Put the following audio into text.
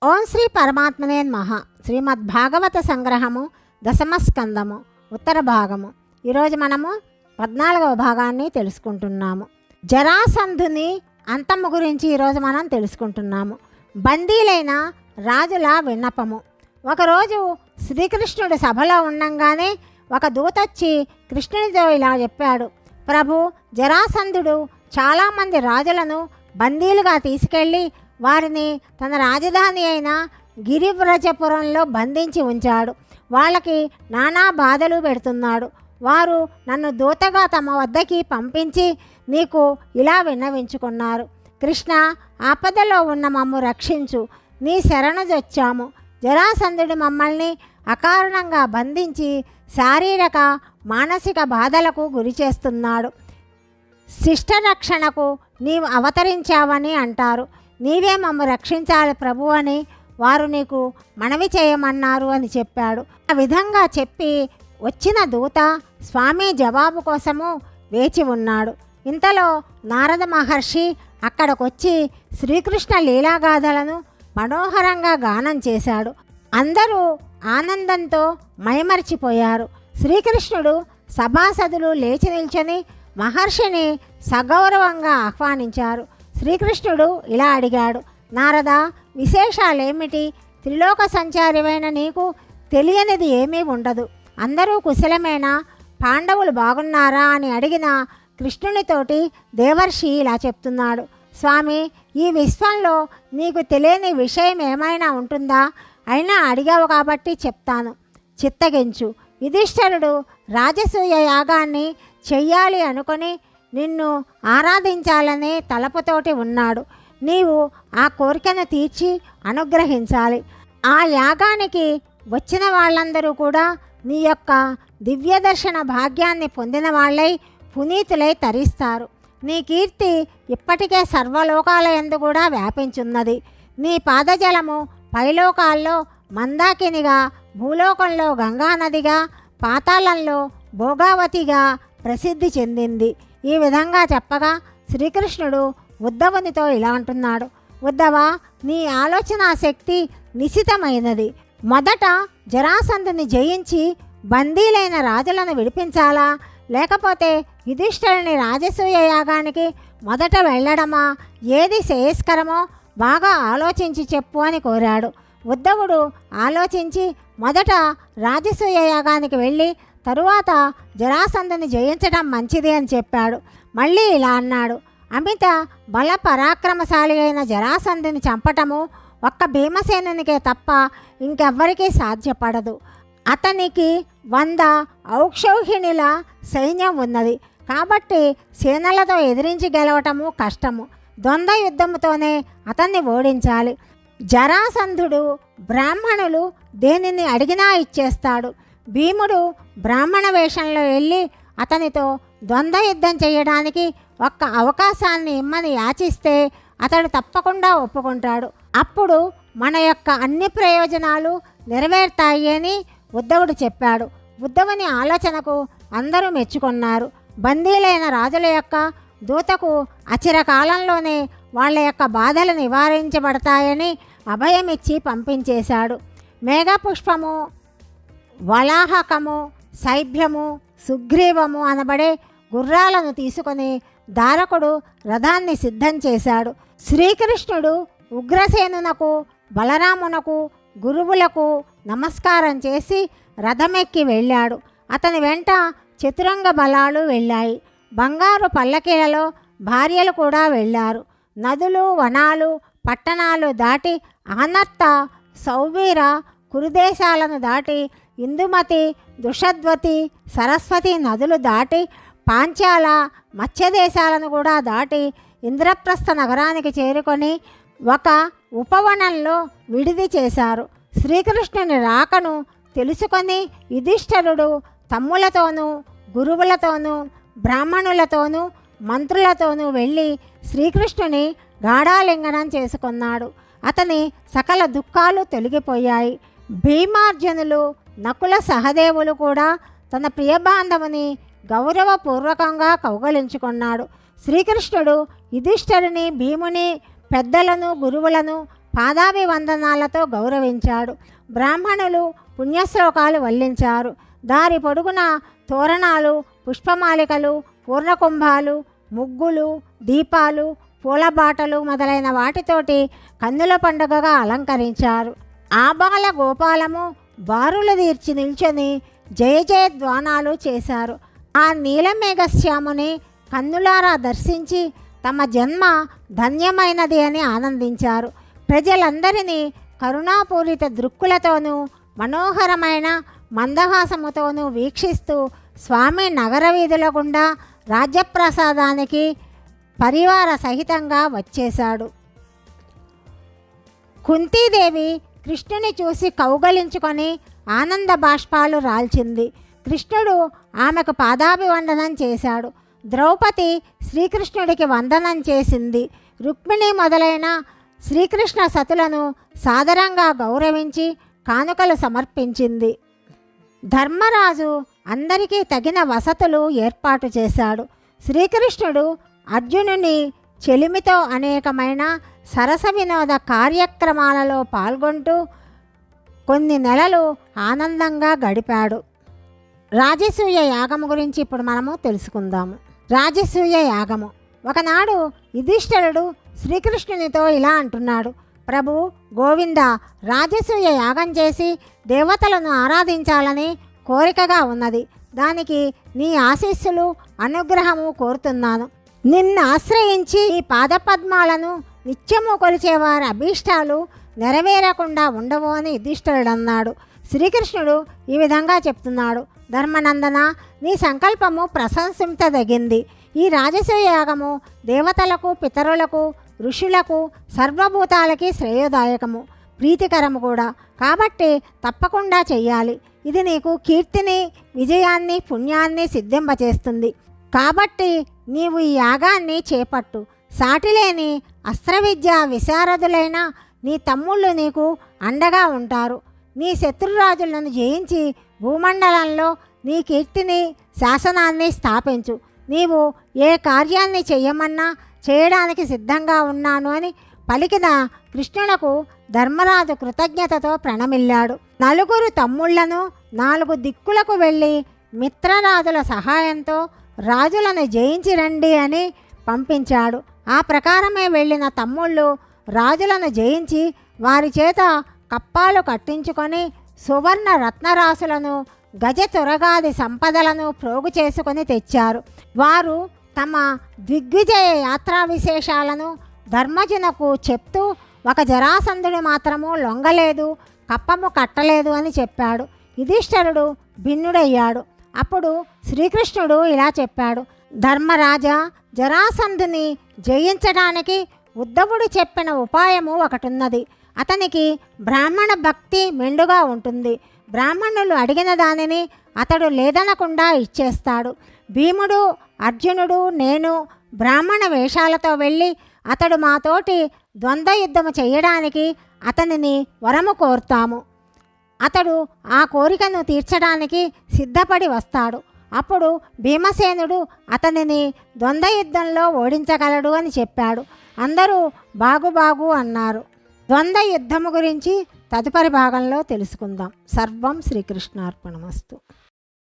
ఓం శ్రీ పరమాత్మనే నమః. శ్రీమద్భాగవత సంగ్రహము దశమస్కందము ఉత్తర భాగము. ఈరోజు మనము 14వ భాగాన్ని తెలుసుకుంటున్నాము. జరాసంధుని అంతము గురించి ఈరోజు మనం తెలుసుకుంటున్నాము. బందీలైన రాజుల విన్నపము. ఒకరోజు శ్రీకృష్ణుడు సభలో ఉండంగానే ఒక దూతొచ్చి కృష్ణునితో ఇలా చెప్పాడు. ప్రభు, జరాసంధుడు చాలామంది రాజులను బందీలుగా తీసుకెళ్ళి వారిని తన రాజధాని అయిన గిరివ్రజపురంలో బంధించి ఉంచాడు. వాళ్ళకి నానా బాధలు పెడుతున్నాడు. వారు నన్ను దూతగా తమ వద్దకి పంపించి నీకు ఇలా విన్నవించుకున్నారు. కృష్ణ, ఆపదలో ఉన్న మమ్ము రక్షించు, నీ శరణుజొచ్చాము. జరాసంధుడు మమ్మల్ని అకారణంగా బంధించి శారీరక మానసిక బాధలకు గురి చేస్తున్నాడు. శిష్టరక్షణకు నీవు అవతరించావని అంటారు. నీవే మమ్ము రక్షించాలి ప్రభు అని వారు నీకు మనవి చేయమన్నారు అని చెప్పాడు. ఆ విధంగా చెప్పి వచ్చిన దూత స్వామి జవాబు కోసము వేచి ఉన్నాడు. ఇంతలో నారద మహర్షి అక్కడికొచ్చి శ్రీకృష్ణ లీలాగాథలను మనోహరంగా గానం చేశాడు. అందరూ ఆనందంతో మైమరిచిపోయారు. శ్రీకృష్ణుడు సభాసదులు లేచి నిల్చొని మహర్షిని సగౌరవంగా ఆహ్వానించారు. శ్రీకృష్ణుడు ఇలా అడిగాడు, నారద, విశేషాలేమిటి? త్రిలోక సంచారివైన నీకు తెలియనిది ఏమీ ఉండదు. అందరూ కుశలమేనా? పాండవులు బాగున్నారా అని అడిగిన కృష్ణునితోటి దేవర్షి ఇలా చెప్తున్నాడు. స్వామి, ఈ విశ్వంలో నీకు తెలియని విషయం ఏమైనా ఉంటుందా? అయినా అడిగావు కాబట్టి చెప్తాను, చిత్తగించు. యుధిష్ఠిరుడు రాజసూయ యాగాన్ని చెయ్యాలి అనుకొని నిన్ను ఆరాధించాలనే తలపుతోటి ఉన్నాడు. నీవు ఆ కోరికను తీర్చి అనుగ్రహించాలి. ఆ యాగానికి వచ్చిన వాళ్ళందరూ కూడా నీ యొక్క దివ్య దర్శన భాగ్యాన్ని పొందిన వాళ్ళై పునీతులై తరిస్తారు. నీ కీర్తి ఇప్పటికే సర్వలోకాల యందు కూడా వ్యాపించున్నది. నీ పాదజలము పైలోకాల్లో మందాకినిగా, భూలోకంలో గంగానదిగా, పాతాళంలో భోగావతిగా ప్రసిద్ధి చెందింది. ఈ విధంగా చెప్పగా శ్రీకృష్ణుడు ఉద్ధవునితో ఇలా అంటున్నాడు. ఉద్ధవ, నీ ఆలోచన శక్తి నిశితమైనది. మొదట జరాసంధుని జయించి బందీలైన రాజులను విడిపించాలా, లేకపోతే యుధిష్ఠిరుని రాజసూయ యాగానికి మొదట వెళ్ళడమా? ఏది శ్రేయస్కరమో బాగా ఆలోచించి చెప్పు అని కోరాడు. ఉద్ధవుడు ఆలోచించి మొదట రాజసూయ యాగానికి వెళ్ళి తరువాత జరాసంధుని జయించడం మంచిది అని చెప్పాడు. మళ్ళీ ఇలా అన్నాడు, అమిత బల పరాక్రమశాలి అయిన జరాసంధుని చంపటము ఒక్క భీమసేనునికే తప్ప ఇంకెవ్వరికీ సాధ్యపడదు. అతనికి 100 ఔక్షౌహిణుల సైన్యం ఉన్నది. కాబట్టి సేనలతో ఎదిరించి గెలవటము కష్టము. ద్వంద్వ యుద్ధముతోనే అతన్ని ఓడించాలి. జరాసంధుడు బ్రాహ్మణులు దేనిని అడిగినా ఇచ్చేస్తాడు. భీముడు బ్రాహ్మణ వేషంలో వెళ్ళి అతనితో ద్వంద్వ యుద్ధం చేయడానికి ఒక్క అవకాశాన్ని ఇమ్మని యాచిస్తే అతడు తప్పకుండా ఒప్పుకుంటాడు. అప్పుడు మన యొక్క అన్ని ప్రయోజనాలు నెరవేరుతాయి అని ఉద్ధవుడు చెప్పాడు. ఉద్ధవుని ఆలోచనకు అందరూ మెచ్చుకున్నారు. బందీలైన రాజుల యొక్క దూతకు అచిరకాలంలోనే వాళ్ళ యొక్క బాధలు నివారించబడతాయని అభయమిచ్చి పంపించేశాడు. మేఘపుష్పము, వలాహకము, శైభ్యము, సుగ్రీవము అనబడే గుర్రాలను తీసుకొని దారకుడు రథాన్ని సిద్ధం చేశాడు. శ్రీకృష్ణుడు ఉగ్రసేనునకు, బలరామునకు, గురువులకు నమస్కారం చేసి రథమెక్కి వెళ్ళాడు. అతని వెంట చతురంగ బలాలు వెళ్ళాయి. బంగారు పల్లకీలలో భార్యలు కూడా వెళ్ళారు. నదులు, వనాలు, పట్టణాలు దాటి ఆనర్త, సౌబీర, కురుదేశాలను దాటి ఇందుమతి, దుషద్వతి, సరస్వతి నదులు దాటి పాంచాల, మత్స్యదేశాలను కూడా దాటి ఇంద్రప్రస్థ నగరానికి చేరుకొని ఒక ఉపవనంలో విడిది చేశారు. శ్రీకృష్ణుని రాకను తెలుసుకొని యుధిష్ఠిరుడు తమ్ములతోనూ, గురువులతోనూ, బ్రాహ్మణులతోనూ, మంత్రులతోనూ వెళ్ళి శ్రీకృష్ణుని గాఢాలింగనం చేసుకున్నాడు. అతని సకల దుఃఖాలు తొలగిపోయాయి. భీమార్జునులు, నకుల సహదేవులు కూడా తన ప్రియబాంధవుని గౌరవపూర్వకంగా కౌగలించుకున్నాడు. శ్రీకృష్ణుడు యుధిష్ఠిరుని, భీముని, పెద్దలను, గురువులను పాదాభివందనాలతో గౌరవించాడు. బ్రాహ్మణులు పుణ్యశ్లోకాలు వల్లించారు. దారి పొడుగున తోరణాలు, పుష్పమాలికలు, పూర్ణకుంభాలు, ముగ్గులు, దీపాలు, పూలబాటలు మొదలైన వాటితోటి కన్నుల పండుగగా అలంకరించారు. ఆబాల గోపాలము బారులు తీర్చి నిల్చొని జయ జయధ్వానాలు చేశారు. ఆ నీలమేఘశ్యాముని కన్నులారా దర్శించి తమ జన్మ ధన్యమైనది అని ఆనందించారు. ప్రజలందరినీ కరుణాపూరిత దృక్కులతోనూ మనోహరమైన మందహాసముతోనూ వీక్షిస్తూ స్వామి నగర వీధుల గుండా రాజ్యప్రసాదానికి పరివార సహితంగా వచ్చేశాడు. కుంతీదేవి కృష్ణుని చూసి కౌగలించుకొని ఆనంద బాష్పాలు రాల్చింది. కృష్ణుడు ఆమెకు పాదాభివందనం చేశాడు. ద్రౌపది శ్రీకృష్ణుడికి వందనం చేసింది. రుక్మిణి మొదలైన శ్రీకృష్ణ సతులను సాదరంగా గౌరవించి కానుకలు సమర్పించింది. ధర్మరాజు అందరికీ తగిన వసతులు ఏర్పాటు చేశాడు. శ్రీకృష్ణుడు అర్జునుని చెలిమితో అనేకమైన సరస వినోద కార్యక్రమాలలో పాల్గొంటూ కొన్ని నెలలు ఆనందంగా గడిపాడు. రాజసూయ యాగము గురించి ఇప్పుడు మనము తెలుసుకుందాము. రాజసూయ యాగము. ఒకనాడు యుధిష్ఠిరుడు శ్రీకృష్ణునితో ఇలా అంటున్నాడు: ప్రభు గోవింద, రాజసూయ యాగం చేసి దేవతలను ఆరాధించాలని కోరికగా ఉన్నది. దానికి నీ ఆశీస్సులు, అనుగ్రహము కోరుతున్నాను. నిన్ను ఆశ్రయించి ఈ పాదపద్మాలను నిత్యము కొలిచేవారి అభీష్టాలు నెరవేరకుండా ఉండవు అని యుధిష్ఠిరుడు అన్నాడు. శ్రీకృష్ణుడు ఈ విధంగా చెప్తున్నాడు: ధర్మనందన, నీ సంకల్పము ప్రశంసించదగింది. ఈ రాజసూయ యాగము దేవతలకు, పితరులకు, ఋషులకు, సర్వభూతాలకి శ్రేయోదాయకము, ప్రీతికరము కూడా. కాబట్టి తప్పకుండా చెయ్యాలి. ఇది నీకు కీర్తిని, విజయాన్ని, పుణ్యాన్ని సిద్ధింపచేస్తుంది. కాబట్టి నీవు ఈ యాగాన్ని చేపట్టు. సాటిలేని అస్త్రవిద్య విశారదులైన నీ తమ్ముళ్ళు నీకు అండగా ఉంటారు. నీ శత్రురాజులను జయించి భూమండలంలో నీ కీర్తిని, శాసనాన్ని స్థాపించు. నీవు ఏ కార్యాన్ని చెయ్యమన్నా చేయడానికి సిద్ధంగా ఉన్నాను అని పలికిన కృష్ణునకు ధర్మరాజు కృతజ్ఞతతో ప్రణమిల్లాడు. నలుగురు తమ్ముళ్లను 4 దిక్కులకు వెళ్ళి మిత్రరాజుల సహాయంతో రాజులను జయించి రండి అని పంపించాడు. ఆ ప్రకారమే వెళ్ళిన తమ్ముళ్ళు రాజులను జయించి వారి చేత కప్పాలు కట్టించుకొని సువర్ణ రత్నరాశులను, గజ తురగాది సంపదలను ప్రోగు చేసుకొని తెచ్చారు. వారు తమ దిగ్విజయ యాత్రా విశేషాలను ధర్మజునకు చెప్తూ ఒక జరాసంధుడు మాత్రము లొంగలేదు, కప్పము కట్టలేదు అని చెప్పాడు. యుధిష్ఠిరుడు భిన్నుడయ్యాడు. అప్పుడు శ్రీకృష్ణుడు ఇలా చెప్పాడు: ధర్మరాజా, జరాసంధుని జయించడానికి ఉద్ధవుడు చెప్పిన ఉపాయము ఒకటున్నది. అతనికి బ్రాహ్మణ భక్తి మెండుగా ఉంటుంది. బ్రాహ్మణులు అడిగిన దానిని అతడు లేదనకుండా ఇచ్చేస్తాడు. భీముడు, అర్జునుడు, నేను బ్రాహ్మణ వేషాలతో వెళ్ళి అతడు మాతోటి ద్వంద్వ యుద్ధము చేయడానికి అతనిని వరము కోరుతాము. అతడు ఆ కోరికను తీర్చడానికి సిద్ధపడి వస్తాడు. అప్పుడు భీమసేనుడు అతనిని ద్వంద్వ యుద్ధంలో ఓడించగలడు అని చెప్పాడు. అందరూ బాగు అన్నారు. ద్వంద్వ యుద్ధము గురించి తదుపరి భాగంలో తెలుసుకుందాం. సర్వం శ్రీకృష్ణార్పణమస్తు.